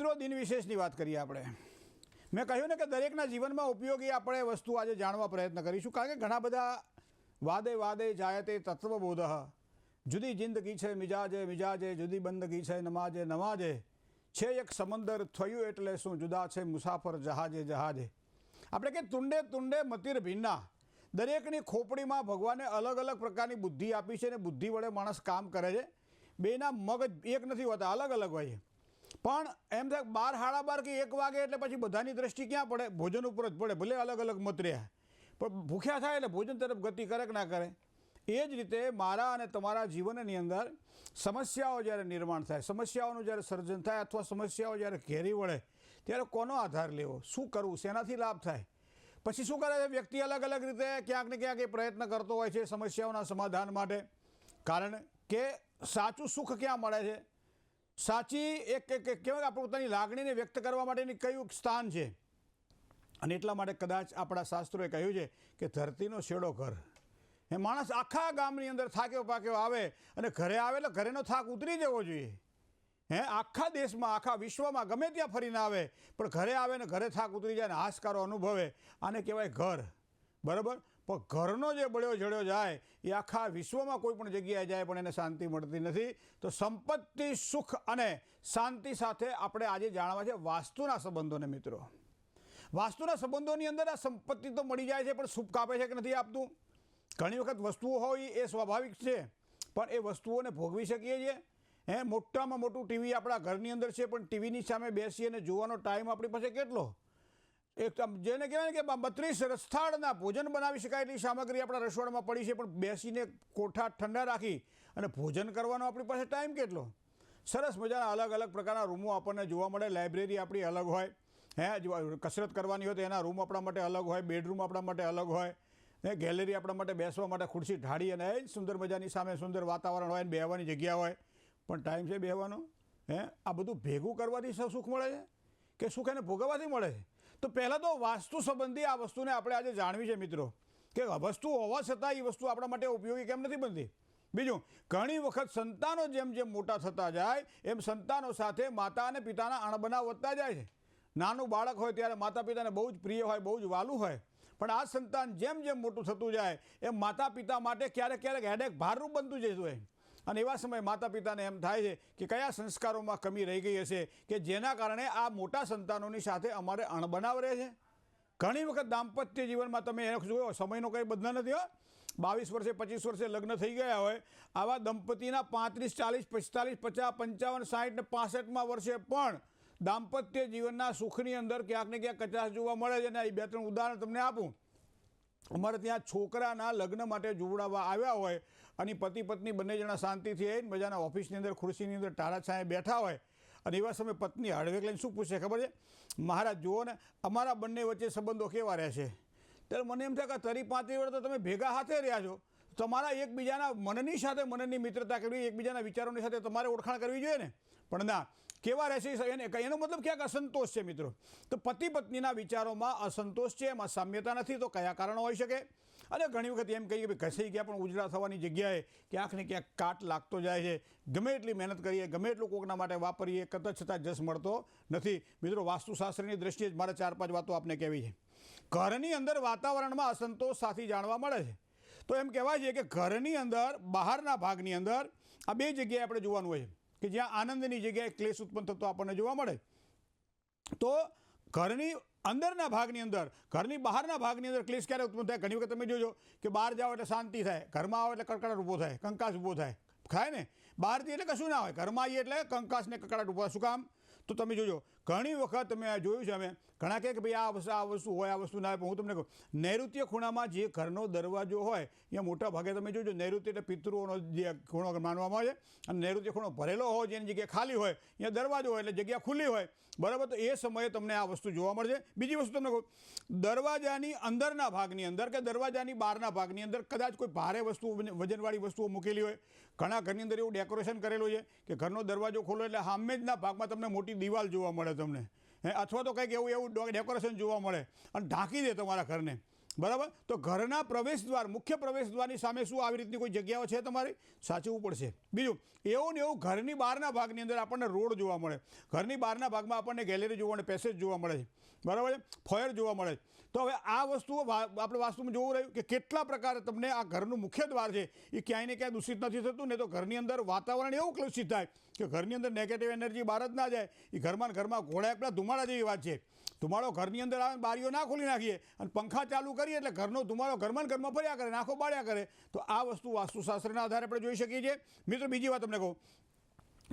મિત્રો દિન વિશેષની વાત કરીએ આપણે। મેં કહ્યું ને કે દરેકના જીવનમાં ઉપયોગી આપણે વસ્તુ આજે જાણવા પ્રયત્ન કરીશું, કારણ કે ઘણા બધા વાદે વાદે જાયતે તત્વબોધ, જુદી જિંદગી છે મિજાજે મિજાજે, જુદી બંદગી છે નમાજે નમાજે, છે એક સમંદર થયું એટલે શું, જુદા છે મુસાફર જહાજે જહાજે। આપણે કે તુંડે તુંડે મતિર ભિન્ના, દરેકની ખોપડીમાં ભગવાને અલગ અલગ પ્રકારની બુદ્ધિ આપી છે ને બુદ્ધિ વડે માણસ કામ કરે છે। બેના મગજ એક નથી હોતા, અલગ અલગ હોય છે। પણ એમ થાય 12 સાડા 12 કે 1 વાગે એટલે પછી બધાની દ્રષ્ટિ ક્યાં પડે? ભોજન ઉપર જ પડે, ભલે અલગ અલગ મત રહ્યા, પણ ભૂખ્યા થાય એટલે ભોજન તરફ ગતિ કરે કે ના કરે। એ જ રીતે મારા અને તમારા જીવનની અંદર સમસ્યાઓ જ્યારે નિર્માણ થાય, સમસ્યાઓનું જ્યારે સર્જન થાય અથવા સમસ્યાઓ જ્યારે ઘેરી વળે ત્યારે કોનો આધાર લેવો, શું કરવું, શેનાથી લાભ થાય? પછી શું કરે છે વ્યક્તિ? અલગ અલગ રીતે ક્યાંક ને ક્યાંક એ પ્રયત્ન કરતો હોય છે સમસ્યાઓના સમાધાન માટે, કારણ કે સાચું સુખ ક્યાં મળે છે? સાચી એક કહેવાય આપણે પોતાની લાગણીને વ્યક્ત કરવા માટેની કયું સ્થાન છે? અને એટલા માટે કદાચ આપણા શાસ્ત્રોએ કહ્યું છે કે ધરતીનો છેડો ઘર। એ માણસ આખા ગામની અંદર થાક્યો પાક્યો આવે અને ઘરે આવે એટલે ઘરેનો થાક ઉતરી જવો જોઈએ। આખા દેશમાં આખા વિશ્વમાં ગમે ત્યાં ફરીને આવે પણ ઘરે આવે ને ઘરે થાક ઉતરી જાય ને હાશકારો અનુભવે, આને કહેવાય ઘર, બરાબર? પણ ઘરનો જે બળ્યો જડ્યો જાય એ આખા વિશ્વમાં કોઈ પણ જગ્યાએ જાય પણ એને શાંતિ મળતી નથી। તો સંપત્તિ, સુખ અને શાંતિ સાથે આપણે આજે જાણવા છે વાસ્તુના સંબંધોને। મિત્રો, વાસ્તુના સંબંધોની અંદર આ સંપત્તિ તો મળી જાય છે પણ સુખ કાપે છે કે નથી આપતું? ઘણી વખત વસ્તુઓ હોય એ સ્વાભાવિક છે, પણ એ વસ્તુઓને ભોગવી શકીએ છીએ? મોટામાં મોટું ટીવી આપણા ઘરની અંદર છે પણ ટીવીની સામે બેસી અને જોવાનો ટાઈમ આપણી પાસે કેટલો? એક જેને કહેવાય ને કે 32 રસથાળના ભોજન બનાવી શકાય એટલી સામગ્રી આપણા રસોડામાં પડી છે, પણ બેસીને કોઠા ઠંડા રાખી અને ભોજન કરવાનો આપણી પાસે ટાઈમ કેટલો? સરસ મજાના અલગ અલગ પ્રકારના રૂમો આપણને જોવા મળે। લાઇબ્રેરી આપણી અલગ હોય, કસરત કરવાની હોય તો એના રૂમ આપણા માટે અલગ હોય, બેડરૂમ આપણા માટે અલગ હોય, ગેલેરી આપણા માટે બેસવા માટે ખુરશી ઢાળી અને સુંદર મજાની સામે સુંદર વાતાવરણ હોય, બેહવાની જગ્યા હોય, પણ ટાઈમ છે બેહવાનો? આ બધું ભેગું કરવાથી સુખ મળે છે કે સુખ એને ભોગવવાથી મળે છે? તો પહેલાં તો વાસ્તુ સંબંધી આ વસ્તુને આપણે આજે જાણવી છે મિત્રો, કે વસ્તુ હોવા છતાં એ વસ્તુ આપણા માટે ઉપયોગી કેમ નથી બનતી? બીજું, ઘણી વખત સંતાનો જેમ જેમ મોટા થતા જાય એમ સંતાનો સાથે માતા અને પિતાના અણબનાવ વધતા જાય છે। નાનું બાળક હોય ત્યારે માતા પિતાને બહુ જ પ્રિય હોય, બહુ જ વાલું હોય, પણ આ સંતાન જેમ જેમ મોટું થતું જાય એમ માતા પિતા માટે ક્યારેક ક્યારેક હેડેક ભારરૂપ બનતું જતું હોય, અને એવા સમયે માતા પિતાને એમ થાય છે કે કયા સંસ્કારોમાં કમી રહી ગઈ હશે કે જેના કારણે આ મોટા સંતાનોની સાથે અમારે અણબનાવ રહે છે। ઘણી વખત દાંપત્ય જીવનમાં તમે એને જોયો, સમયનો કંઈ બંધન નથી હો, 22 વર્ષે 25 વર્ષે લગ્ન થઈ ગયા હોય આવા દંપતીના 35 40 45 50 55 60 ને 65માં વર્ષે પણ દાંપત્ય જીવનના સુખની અંદર ક્યાંક ને ક્યાંક કચાશ જોવા મળે છે। અને 2-3 ઉદાહરણ તમને આપું। અમારે ત્યાં છોકરાના લગ્ન માટે જોવડાવવા આવ્યા હોય અને પતિ પત્ની બંને જણા શાંતિથી આવીને મજાના ઓફિસની અંદર ખુરશીની અંદર ટાળા છાંયે બેઠા હોય અને એવા સમયે પત્ની હળવેક લઈને શું પૂછે ખબર છે? મહારાજ જુઓ ને અમારા બંને વચ્ચે સંબંધો કેવા રહેશે? ત્યારે મને એમ થાય કે 30-35 વર્ષ તો તમે ભેગા હાથે રહ્યા છો, તમારા એકબીજાના મનની સાથે મનની મિત્રતા કરવી, એકબીજાના વિચારોની સાથે તમારે ઓળખાણ કરવી જોઈએ ને, પણ ના, કેવા રહેશે એનો મતલબ ક્યાંક અસંતોષ છે મિત્રો। તો પતિ પત્નીના વિચારોમાં અસંતોષ છે, એમાં સામ્યતા નથી, તો કયા કારણો હોઈ શકે? અને ઘણી વખત એમ કહીએ કે ઘસાઈ ગયા પણ ઉજળા થવાની જગ્યાએ ક્યાંક ને ક્યાંક કાટ લાગતો જાય છે। ગમે એટલી મહેનત કરીએ, ગમે એટલું કોકના માટે વાપરીએ, છતાં જસ મળતો નથી। મિત્રો, વાસ્તુશાસ્ત્રની દ્રષ્ટિએ જ મારે 4-5 વાતો આપને કહેવી છે। ઘરની અંદર વાતાવરણમાં અસંતોષ સાથી જાણવા મળે છે। તો એમ કહેવાય છે કે ઘરની અંદર બહારના ભાગની અંદર આ બે જગ્યાએ આપણે જોવાનું હોય છે કે જ્યાં આનંદની જગ્યાએ ક્લેશ ઉત્પન્ન થતો આપણને જોવા મળે। તો ઘરની અંદરના ભાગની અંદર, ઘરની બહારના ભાગની અંદર ક્લેશ ક્યારે ઉત્પન્ન થાય? ઘણી વખત તમે જોજો કે બહાર જાઓ એટલે શાંતિ થાય, ઘરમાં આવો એટલે કડકડાટ ઊભો થાય, કંકાસ ઊભો થાય ને? બહારથી એટલે કશું ના હોય, ઘરમાં આવીએ એટલે કંકાસ ને કકડાટ ઊભો. શું કામ? તો તમે જોજો ઘણી વખત તમે જોયું છે, અમે ઘણા કહે કે ભાઈ આ વસ્તુ હોય, આ વસ્તુ ના હોય, પણ હું તમને કહું, નૈઋત્ય ખૂણામાં જે ઘરનો દરવાજો હોય અહીંયા મોટા ભાગે તમે જોજો નૈઋત્ય એટલે પિતૃઓનો જે ખૂણો માનવામાં આવે છે, અને નૈઋત્ય ખૂણો ભરેલો હોય જેની જગ્યાએ ખાલી હોય અહીંયા દરવાજો હોય એટલે જગ્યા ખુલ્લી હોય, બરાબર? તો એ સમયે તમને આ વસ્તુ જોવા મળશે। બીજી વસ્તુ તમને કહું, દરવાજાની અંદરના ભાગની અંદર કે દરવાજાની બહારના ભાગની અંદર કદાચ કોઈ ભારે વસ્તુ, વજનવાળી વસ્તુઓ મૂકેલી હોય। ઘણા ઘરની અંદર એવું ડેકોરેશન કરેલું છે કે ઘરનો દરવાજો ખોલો એટલે સામે જના ભાગમાં તમને મોટી દિવાલ જોવા મળે તમને, અથવા તો કંઈક એવું ડેકોરેશન જોવા મળે અને ઢાંકી દે તમારા ઘરને। બરાબર. તો ઘરના પ્રવેશદ્વાર, મુખ્ય પ્રવેશદ્વારની સામે શું આવી રીતની કોઈ જગ્યાઓ છે તમારે? સાચવવું પડશે. બીજું, એવું ને એવું ઘરની બહારના ભાગની અંદર આપણને રોડ જોવા મળે, ઘરની બહારના ભાગમાં આપણને ગેલેરી જોવા મળે, પેસેજ જોવા મળે છે, બરાબર છે, ફોયર જોવા મળે છે. તો હવે આ વસ્તુઓ આપણે વાસ્તુમાં જોવું રહ્યું કે કેટલા પ્રકારે તમને આ ઘરનું મુખ્ય દ્વાર છે એ ક્યાંય ને ક્યાંય દૂષિત નથી થતું ને. તો ઘરની અંદર વાતાવરણ એવું કલુષિત થાય કે ઘરની અંદર નેગેટિવ એનર્જી બહાર જ ના જાય. એ ઘરમાં ઘોળાય પેલા ધુમાડા જેવી વાત છે. ધુમાડો ઘરની અંદર આવે, બારીઓ ના ખોલી નાખીએ અને પંખા ચાલુ કરીએ એટલે ઘરનો ધુમાડો ઘરમાં ફર્યા કરે, આંખો બાળ્યા કરે. તો આ વસ્તુ વાસ્તુશાસ્ત્રના આધારે આપણે જોઈ શકીએ છીએ. મિત્રો, બીજી વાત તમને કહું,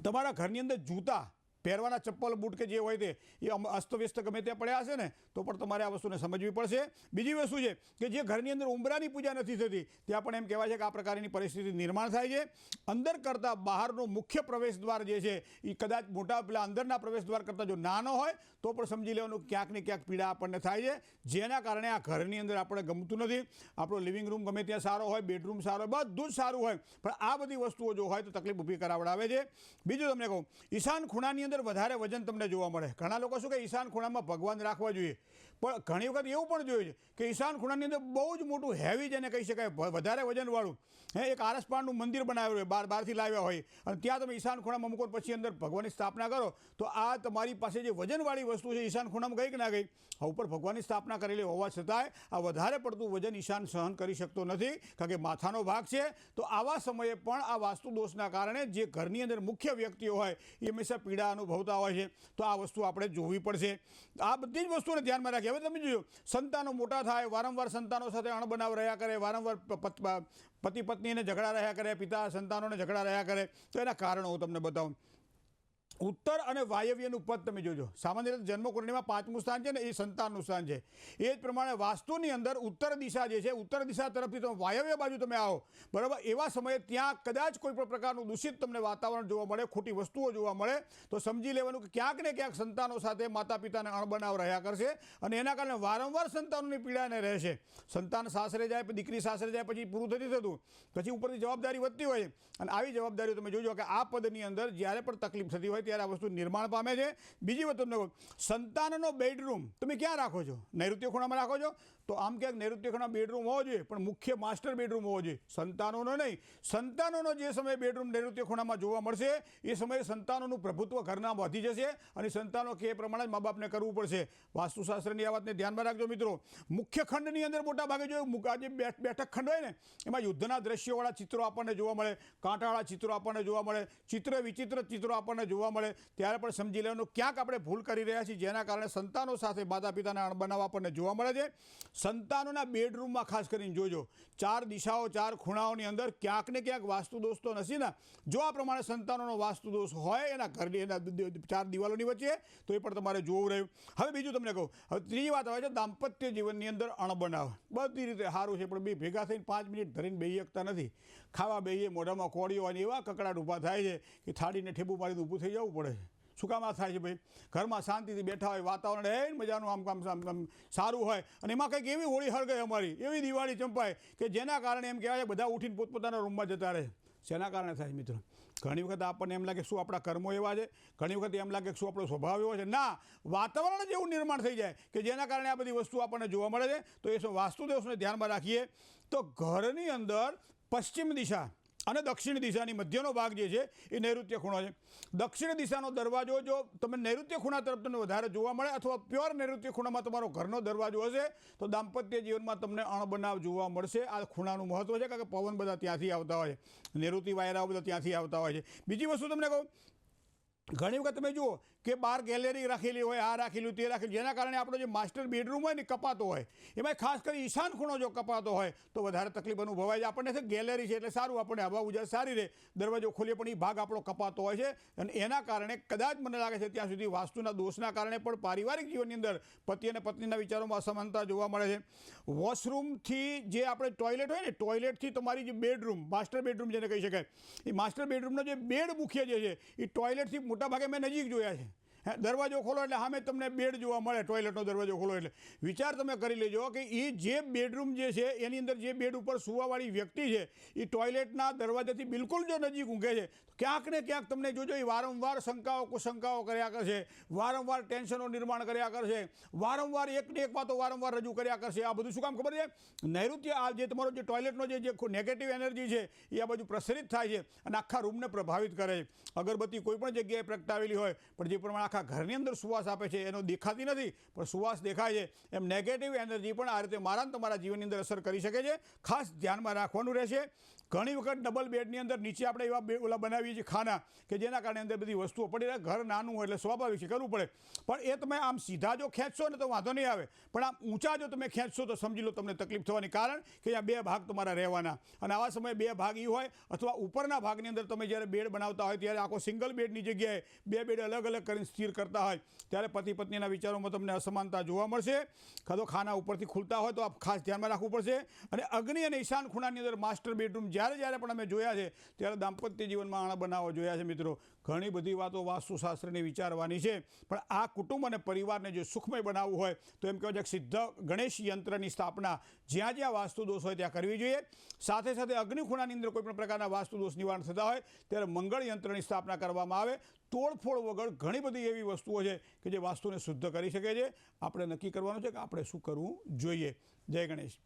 તમારા ઘરની અંદર જૂતા પહેરવાના ચપ્પલ બૂટ કે જે હોય તે એ અસ્તવ્યસ્ત ગમે ત્યાં પડ્યા હશે ને તો પણ તમારે આ વસ્તુને સમજવી પડશે. બીજી વસ્તુ છે કે જે ઘરની અંદર ઉંબરાની પૂજા નથી થતી ત્યાં પણ એમ કહેવાય છે કે આ પ્રકારની પરિસ્થિતિ નિર્માણ થાય છે. અંદર કરતાં બહારનો મુખ્ય પ્રવેશદ્વાર જે છે એ કદાચ મોટા પેલા અંદરના પ્રવેશદ્વાર કરતાં જો નાનો હોય તો પણ સમજી લેવાનું ક્યાંક ને ક્યાંક પીડા આપણને થાય છે, જેના કારણે આ ઘરની અંદર આપણે ગમતું નથી. આપણો લિવિંગ રૂમ ગમે ત્યાં સારો હોય, બેડરૂમ સારો હોય, બધું જ સારું હોય, પણ આ બધી વસ્તુઓ જો હોય તો તકલીફ ઊભી કરાવડાવે છે. બીજું તમને કહું, ઈશાન ખૂણાની અંદર વધારે વજન તમને જોવા મળે. ઘણા લોકો શું કે ઈશાન ખૂણામાં ભગવાન રાખવા જોઈએ, પણ ઘણી વખત એવું પણ જોયું છે કે ઈશાન ખૂણાની અંદર બહુ જ મોટું હેવી જેને કહી શકાય, વધારે વજનવાળું એક આરસપાળનું મંદિર બનાવેલું હોય, બહારથી લાવ્યા હોય અને ત્યાં તમે ઈશાન ખૂણામાં મૂકો પછી અંદર ભગવાનની સ્થાપના કરો તો આ તમારી પાસે જે વજનવાળી વસ્તુ છે ઈશાન ખૂણામાં ગઈ કે ના ગઈ, ઉપર ભગવાનની સ્થાપના કરેલી હોવા છતાંય આ વધારે પડતું વજન ઈશાન સહન કરી શકતો નથી કારણ કે માથાનો ભાગ છે. તો આવા સમયે પણ આ વાસ્તુ દોષના કારણે જે ઘરની અંદર મુખ્ય વ્યક્તિઓ હોય એ હંમેશા પીડા અનુભવતા હોય છે. તો આ વસ્તુ આપણે જોવી પડશે. આ બધી જ વસ્તુને ધ્યાનમાં રાખીએ. હવે તમે જોજો, સંતાનો મોટા થાય, વારંવાર સંતાનો સાથે અણબનાવ રહ્યા કરે, વારંવાર પતિ પત્નીને ઝઘડા રહ્યા કરે, પિતા સંતાનોને ઝઘડા રહ્યા કરે, તો એના કારણો હું તમને બતાવું. ઉત્તર અને વાયવ્યનું પદ તમે જોજો. સામાન્ય રીતે જન્મકુંડળીમાં 5મું સ્થાન છે ને એ સંતાનનું સ્થાન છે. એ જ પ્રમાણે વાસ્તુની અંદર ઉત્તર દિશા જે છે, ઉત્તર દિશા તરફથી તમે વાયવ્ય બાજુ તમે આવો, બરાબર, એવા સમયે ત્યાં કદાચ કોઈ પણ પ્રકારનું દૂષિત તમને વાતાવરણ જોવા મળે, ખોટી વસ્તુઓ જોવા મળે તો સમજી લેવાનું કે ક્યાંક ને ક્યાંક સંતાનો સાથે માતા પિતાને અણબનાવ રહ્યા કરશે અને એના કારણે વારંવાર સંતાનોની પીડાને રહેશે. સંતાન સાસરે જાય, દીકરી સાસરે જાય પછી પૂરું નથી થતું, પછી ઉપરથી જવાબદારી વધતી હોય અને આવી જવાબદારીઓ તમે જોજો કે આ પદની અંદર જ્યારે પણ તકલીફ થતી હોય ત્યારે આ વસ્તુ નિર્માણ પામે છે. બીજી વાત તમને કહું, સંતાનનો બેડરૂમ તમે ક્યાં રાખો છો? નૈઋત્ય ખૂણામાં રાખો છો? તો આમ ક્યાંક નૈઋત્ય ખૂણા બેડરૂમ હોવો જોઈએ, પણ મુખ્ય માસ્ટર બેડરૂમ હોવો જોઈએ, સંતાનોનો નહીં. સંતાનોનો જે સમયે બેડરૂમ નૈઋત્ય ખૂણામાં જોવા મળશે એ સમયે સંતાનોનું પ્રભુત્વ ઘરના વધી જશે અને સંતાનો કે એ પ્રમાણે જ મા બાપને કરવું પડશે. વાસ્તુશાસ્ત્રની આ વાતને ધ્યાનમાં રાખજો મિત્રો. મુખ્ય ખંડની અંદર મોટા ભાગે જો આજે બેઠક ખંડ હોય ને એમાં યુદ્ધના દ્રશ્યોવાળા ચિત્રો આપણને જોવા મળે, કાંટાવાળા ચિત્રો આપણને જોવા મળે, વિચિત્ર ચિત્રો આપણને જોવા મળે, ત્યારે પણ સમજી લેવાનું ક્યાંક આપણે ભૂલ કરી રહ્યા છીએ જેના કારણે સંતાનો સાથે માતા પિતાને અણબનાવ આપણને જોવા મળે છે. સંતાનોના બેડરૂમમાં ખાસ કરીને જોજો, 4 દિશાઓ 4 ખૂણાઓની અંદર ક્યાંક ને ક્યાંક વાસ્તુ દોષ તો નથી ને. જો આ પ્રમાણે સંતાનોનો વાસ્તુ દોષ હોય એના ઘરની એના 4 દિવાલોની વચ્ચે તો એ પણ તમારે જોવું રહ્યું. હવે બીજું તમને કહું, હવે ત્રીજી વાત આવે છે દાંપત્ય જીવનની અંદર અણબનાવ. બધી રીતે સારું છે પણ બે ભેગા થઈને 5 મિનિટ ધરીને બેસી શકતા નથી. ખાવા બેસીએ, મોઢામાં કોળીઓ અને એવા કકડાટ ઊભા થાય છે કે થાળીને ઠેબુ મારીને ઊભું થઈ જવું પડે છે. શું કામ આ થાય છે ભાઈ? ઘરમાં શાંતિથી બેઠા હોય, વાતાવરણ એ મજાનું આમ સારું હોય અને એમાં કંઈક એવી હોળી હળગાય, અમારી એવી દિવાળી ચંપાય કે જેના કારણે એમ કહેવાય બધા ઉઠીને પોતપોતાના રૂમમાં જતા રહે. શેના કારણે થાય મિત્રો? ઘણી વખત આપણને એમ લાગે શું આપણા કર્મો એવા છે, ઘણી વખત એમ લાગે શું આપણો સ્વભાવ એવો છે. ના, વાતાવરણ જ એવું નિર્માણ થઈ જાય કે જેના કારણે આ બધી વસ્તુ આપણને જોવા મળે છે. તો એ વાસ્તુદોષને ધ્યાનમાં રાખીએ તો ઘરની અંદર પશ્ચિમ દિશા અને દક્ષિણ દિશાની મધ્યનો ભાગ જે છે એ નૈઋત્ય ખૂણો છે. દક્ષિણ દિશાનો દરવાજો જો તમે નૈઋત્ય ખૂણા તરફ તમને વધારે જોવા મળે અથવા પ્યોર નૈઋત્ય ખૂણામાં તમારો ઘરનો દરવાજો હશે તો દાંપત્ય જીવનમાં તમને અણબનાવ જોવા મળશે. આ ખૂણાનું મહત્વ છે કારણ કે પવન બધા ત્યાંથી આવતા હોય છે, નૈઋત્ય વાયરાઓ બધા ત્યાંથી આવતા હોય છે. બીજી વસ્તુ તમને કહું, ઘણી વખત તમે જુઓ કે બહાર ગેલેરી રાખેલી હોય, આ રાખેલું તે રાખેલું, જેના કારણે આપણો જે માસ્ટર બેડરૂમ હોય ને કપાતો હોય, એમાં ખાસ કરી ઈશાન ખૂણો જો કપાતો હોય તો વધારે તકલીફ અનુભવાય છે. આપણને ગેલેરી છે એટલે સારું, આપણે હવા ઉજાસ સારી રહે, દરવાજો ખોલીએ પણ એ ભાગ આપણો કપાતો હોય છે અને એના કારણે કદાચ મને લાગે છે ત્યાં સુધી વાસ્તુના દોષના કારણે પણ પારિવારિક જીવનની અંદર પતિ અને પત્નીના વિચારોમાં અસમાનતા જોવા મળે છે. વોશરૂમથી જે આપણે ટોયલેટ હોય ને, ટોયલેટથી તમારી જે બેડરૂમ, માસ્ટર બેડરૂમ જેને કહી શકાય, એ માસ્ટર બેડરૂમનો જે બેડ મુખ્ય જે છે એ ટોયલેટથી મોટા ભાગે મેં નજીક જોયા છે. દરવાજો ખોલો એટલે સામે તમને બેડ જોવા મળે, ટોયલેટનો દરવાજો ખોલો એટલે વિચાર તમે કરી લેજો કે એ જે બેડરૂમ જે છે એની અંદર જે બેડ ઉપર સુવાવાળી વ્યક્તિ છે એ ટોયલેટના દરવાજાથી બિલકુલ જો નજીક ઊંઘે છે તો ક્યાંક ને ક્યાંક તમને જોજો એ વારંવાર શંકાઓ કુશંકાઓ કર્યા કરશે, વારંવાર ટેન્શનો નિર્માણ કર્યા કરશે, વારંવાર એકને એક વાતો વારંવાર રજૂ કર્યા કરશે. આ બધું શું કામ ખબર છે? નૈઋત્ય, આ જે તમારો જે ટોયલેટનો જે નેગેટિવ એનર્જી છે એ આ બાજુ પ્રસરિત થાય છે અને આખા રૂમને પ્રભાવિત કરે છે. અગરબત્તી કોઈ પણ જગ્યાએ પ્રગટાવેલી હોય પણ જે પ્રમાણે આખા ઘરની અંદર સુવાસ આપે છે એનો દેખાતી નથી પણ સુવાસ દેખાય છે, એમ નેગેટિવ એનર્જી પણ આ રીતે મારા તમારા જીવનની અંદર અસર કરી શકે છે. ખાસ ધ્યાનમાં રાખવાનું રહેશે. ઘણી વખત ડબલ બેડની અંદર નીચે આપણે એવા ઓલા બનાવીએ છીએ ખાના કે જેના કારણે અંદર બધી વસ્તુઓ પડી રહે. ઘર નાનું હોય એટલે સ્વાભાવિક છે કરવું પડે, પણ એ તમે આમ સીધા જો ખેંચશો ને તો વાંધો નહીં આવે, પણ આમ ઊંચા જો તમે ખેંચશો તો સમજી લો તમને તકલીફ થવાની. કારણ કે અહીંયા બે ભાગ તમારા રહેવાના અને આવા સમયે બે ભાગ એ હોય અથવા ઉપરના ભાગની અંદર તમે જ્યારે બેડ બનાવતા હોય ત્યારે આખો સિંગલ બેડની જગ્યાએ બે બેડ અલગ અલગ કરીને સ્થિર કરતા હોય ત્યારે પતિ પત્નીના વિચારોમાં તમને અસમાનતા જોવા મળશે. કાં ખાના ઉપરથી ખુલતા હોય તો આપ ખાસ ધ્યાનમાં રાખવું પડશે. અને અગ્નિ અને ઈશાન ખૂણાની અંદર માસ્ટર બેડરૂમ જ્યારે પણ અમે જોયા છે ત્યારે દાંપત્ય જીવનમાં આણા બનાવો જોયા છે મિત્રો. ઘણી બધી વાતો વાસ્તુશાસ્ત્રની વિચારવાની છે, પણ આ કુટુંબ અને પરિવારને જો સુખમય બનાવવું હોય તો એમ કહેવાય છે કે સિદ્ધ ગણેશ યંત્રની સ્થાપના જ્યાં જ્યાં વાસ્તુ દોષ હોય ત્યાં કરવી જોઈએ. સાથે સાથે અગ્નિ ખૂણાની અંદર કોઈ પણ પ્રકારના વાસ્તુ દોષ નિવારણ થતા હોય ત્યારે મંગળ યંત્રની સ્થાપના કરવામાં આવે. તોડફોડ વગર ઘણી બધી એવી વસ્તુઓ છે કે જે વાસ્તુને શુદ્ધ કરી શકે છે. આપણે નક્કી કરવાનું છે કે આપણે શું કરવું જોઈએ. જય ગણેશ.